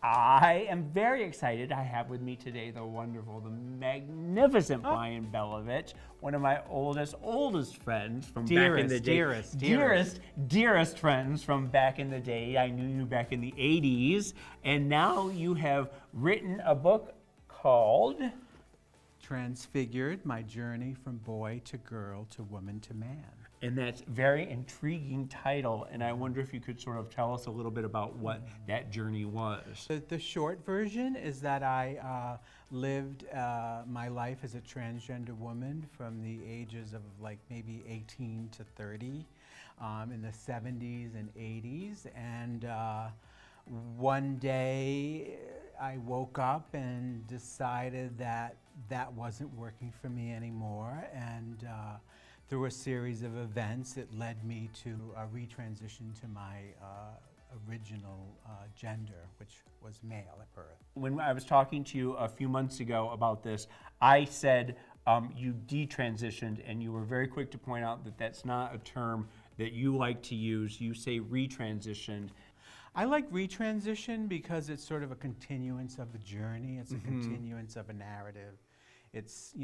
I am very excited. I have with me today the wonderful, the magnificent Brian Belovitch, one of my oldest friends from back in the day. Dearest friends from back in the day. I knew you back in the 80s. And now you have written a book called Transfigured, My Journey from Boy to Girl to Woman to Man. And that's a very intriguing title, and I wonder if you could sort of tell us a little bit about what that journey was. The short version is that I lived my life as a transgender woman from the ages of like maybe 18 to 30 in the 70s and 80s. And one day I woke up and decided that that wasn't working for me anymore. And through a series of events, it led me to retransition to my original gender, which was male at birth. When I was talking to you a few months ago about this, I said you detransitioned, and you were very quick to point out that that's not a term that you like to use. You say retransitioned. I like retransition because it's sort of a continuance of a journey. It's a continuance of a narrative. It's,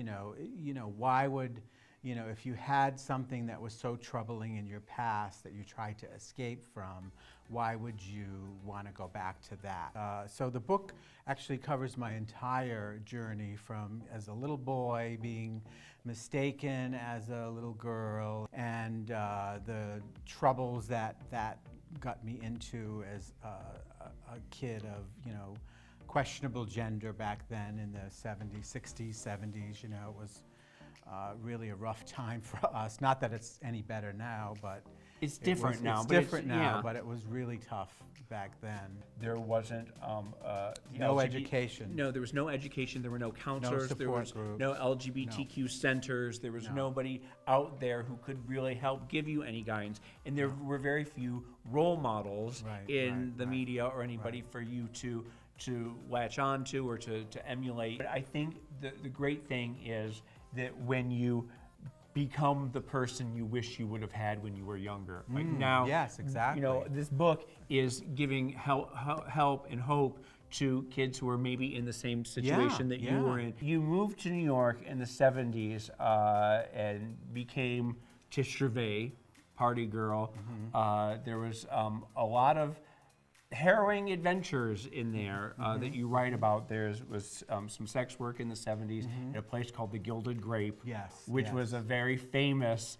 why would, if you had something that was so troubling in your past that you tried to escape from, why would you want to go back to that? So the book actually covers my entire journey from as a little boy being mistaken as a little girl, and the troubles that got me into as a kid of, questionable gender back then in the 70s, 60s, 70s. It was really a rough time for us. Not that it's any better now, but it's different now. It's different now, but it was really tough back then. There wasn't no education. No, there was no education. There were no counselors. No there was groups. no LGBTQ centers. There was nobody out there who could really help give you any guidance. And there were very few role models in the media or anybody for you to latch on to or to emulate. But I think the great thing is that when you become the person you wish you would have had when you were younger. Like now, yes, exactly. This book is giving help and hope to kids who are maybe in the same situation that you were in. You moved to New York in the 70s and became Tish Gervais, party girl. There was a lot of harrowing adventures in there that you write about. There was some sex work in the 70s at a place called the Gilded Grape, which was a very famous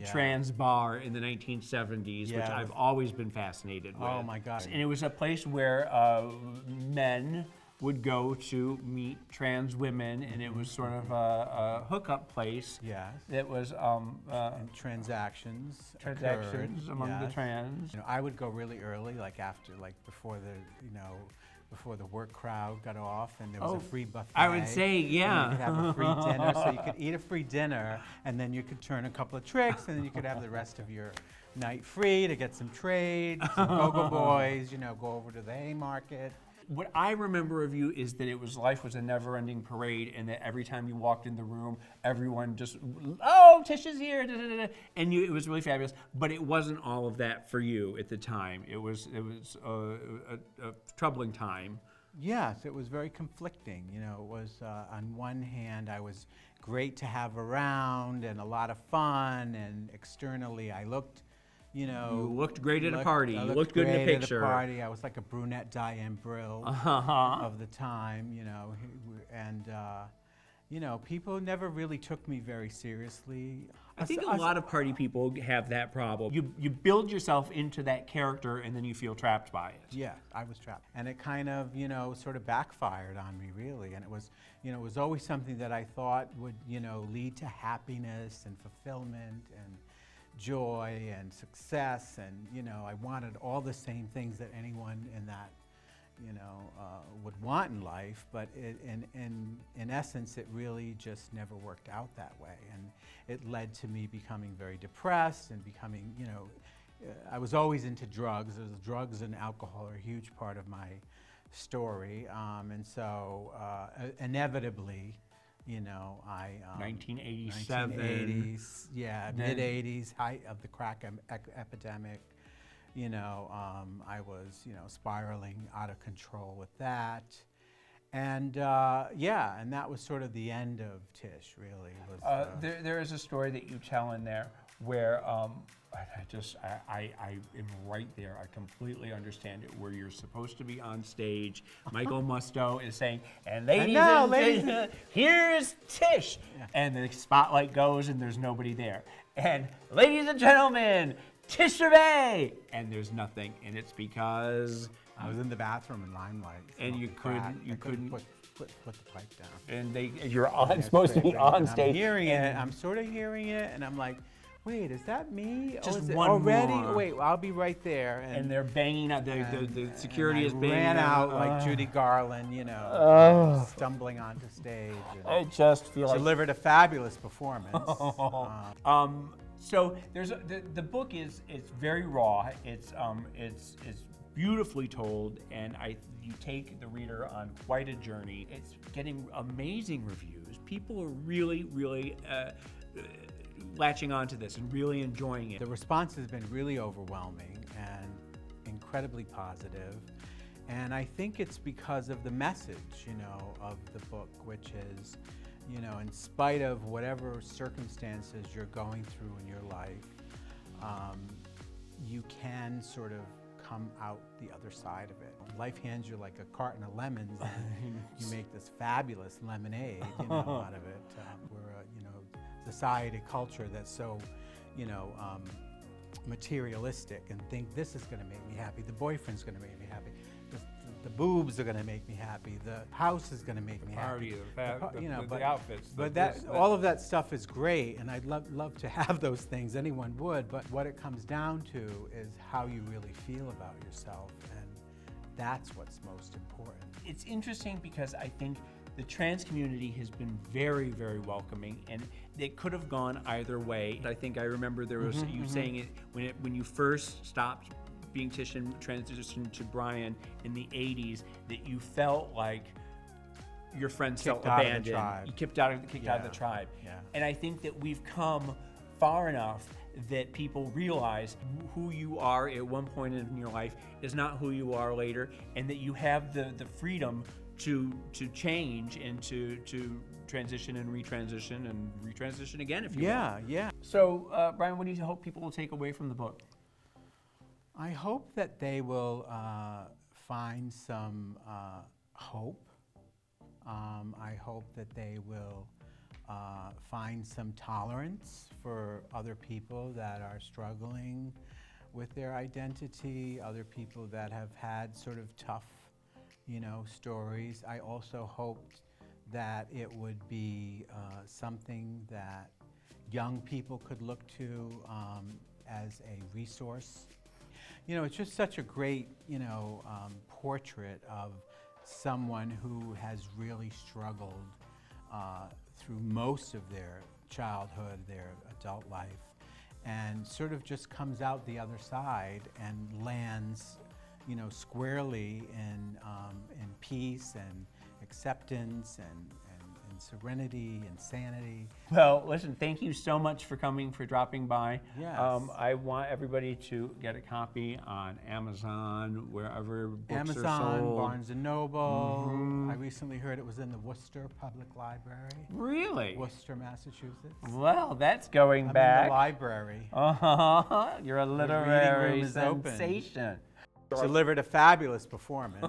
trans bar in the 1970s, which I've always been fascinated with. Oh my God. And it was a place where men would go to meet trans women, and it was sort of a hookup place. That was and transactions among the trans. I would go really early, before the work crowd got off, and there was a free buffet. I would say, You could have a free dinner, so you could eat a free dinner, and then you could turn a couple of tricks, and then you could have the rest of your night free to get some trade, some go-go boys, go over to the Haymarket. What I remember of you is that life was a never-ending parade, and that every time you walked in the room, everyone just, Tish is here, and it was really fabulous. But it wasn't all of that for you at the time. It was a troubling time. Yes, it was very conflicting. It was on one hand, I was great to have around and a lot of fun, and externally I looked. You looked great at a party. You looked good in a picture. At a party. I was like a brunette Diane Brill of the time, and people never really took me very seriously. I think a lot of party people have that problem. You build yourself into that character, and then you feel trapped by it. Yeah, I was trapped, and it kind of sort of backfired on me, really. And it was it was always something that I thought would lead to happiness and fulfillment and joy and success, and I wanted all the same things that anyone in that would want in life, but in essence it really just never worked out that way, and it led to me becoming very depressed and becoming I was always into drugs. Drugs and alcohol are a huge part of my story, and so inevitably I 1987, 1980s, mid 80s, height of the crack epidemic. I was, spiraling out of control with that. And and that was sort of the end of Tish, really. There is a story that you tell in there where I am right there. I completely understand it. Where you're supposed to be on stage, Michael Musto is saying, "And ladies, here's Tish," and the spotlight goes, and there's nobody there. And ladies and gentlemen, Tish Gervais, and there's nothing, and it's because I was in the bathroom in limelight, and you couldn't put the pipe down. And you're supposed to be on stage. I'm hearing it. I'm sort of hearing it, and I'm like, wait, is that me? Just is it one already? more. Wait, I'll be right there. And they're banging out. The security is banging ran out out. like Judy Garland, stumbling onto stage. I just feel like delivered a fabulous performance. So there's the book is very raw. It's beautifully told, and you take the reader on quite a journey. It's getting amazing reviews. People are really latching onto this and really enjoying it. The response has been really overwhelming and incredibly positive. And I think it's because of the message, of the book, which is, in spite of whatever circumstances you're going through in your life, you can sort of come out the other side of it. Life hands you like a carton of lemons, and you make this fabulous lemonade, out of it. We're a society, culture that's so, materialistic, and think this is going to make me happy. The boyfriend's going to make me happy. The boobs are going to make me happy. The house is going to make me happy. The outfits. But all of that stuff is great, and I'd love to have those things. Anyone would. But what it comes down to is how you really feel about yourself, and that's what's most important. It's interesting because I think the trans community has been very, very welcoming, and it could have gone either way. I think I remember there was you saying it when you first stopped being Tish and transitioned to Brian in the 80s, that you felt like your friends felt abandoned. You kicked out of the tribe. Yeah. And I think that we've come far enough that people realize who you are at one point in your life is not who you are later, and that you have the freedom to change and to transition and retransition again if you want. Yeah. So, Brian, what do you hope people will take away from the book? I hope that they will find some hope. I hope that they will find some tolerance for other people that are struggling with their identity, other people that have had sort of tough, stories. I also hoped that it would be something that young people could look to as a resource. It's just such a great, portrait of someone who has really struggled through most of their childhood, their adult life, and sort of just comes out the other side and lands, squarely in peace and acceptance and serenity and sanity. Well, listen, thank you so much for coming, for dropping by. Yes. I want everybody to get a copy on Amazon, wherever books are sold. Amazon, Barnes & Noble. I recently heard it was in the Worcester Public Library. Really? Worcester, Massachusetts. Well, that's going I'm back. in the library. You're a reading literary room is open. sensation. Delivered a fabulous performance.